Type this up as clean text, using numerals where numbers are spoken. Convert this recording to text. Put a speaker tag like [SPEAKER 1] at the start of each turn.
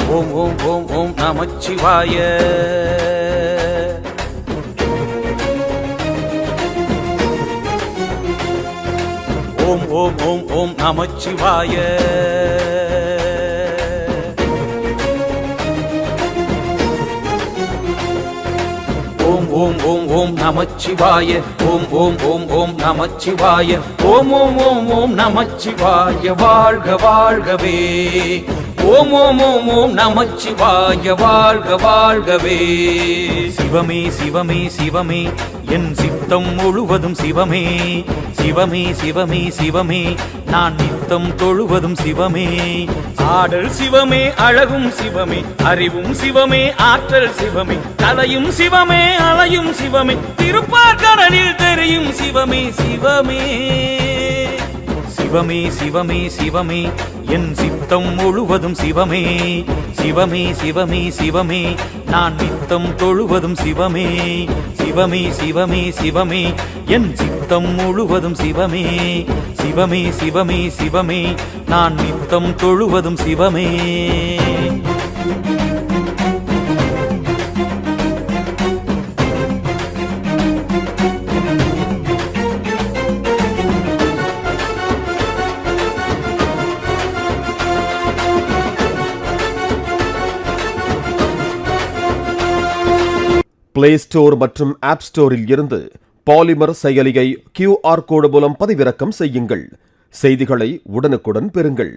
[SPEAKER 1] ஓம் ஓம் ஓம் ஓம் நமச்சிவாய. ஓம் ஓம் ஓம் ஓம் நமச்சிவாய. ஓம் ஓம் ஓம் ஓம் நமச்சிவாய. ஓம் ஓம் ஓம் ஓம் நமச்சிவாய. ஓம் ஓம் ஓம் ஓம் நமச்சிவாய. வாழ்க வாழ்கவே. ஓம் ஓம் ஓம் ஓம் நமச்சிவாய. வாழ்க வாழ்கவே. சிவமே சிவமே சிவமே என் சித்தம் முழுவதும் சிவமே. சிவமே சிவமே சிவமே நான் நித்தம் தொழுவதும் சிவமே. ஆடல் சிவமே, அழகும் சிவமே, அறிவும் சிவமே, ஆற்றல் சிவமே, தலையும் சிவமே, அலையும் சிவமே, திருப்பார்கடலில் தெரியும் சிவமே. சிவமே சிவமே சிவமே சிவமே என் சித்தம் முழுவதும் சிவமே. சிவமே சிவமே சிவமே நான் நித்தம் தொழுவதும் சிவமே. சிவமே சிவமே சிவமே என் சித்தம் முழுவதும் சிவமே. சிவமே சிவமே சிவமே நான் நித்தம் தொழுவதும் சிவமே.
[SPEAKER 2] பிளே ஸ்டோர் மற்றும் ஆப் ஸ்டோரில் இருந்து பாலிமர் செயலியை QR கோடு மூலம் பதிவிறக்கம் செய்யுங்கள். செய்திகளை உடனுக்குடன் பெறுங்கள்.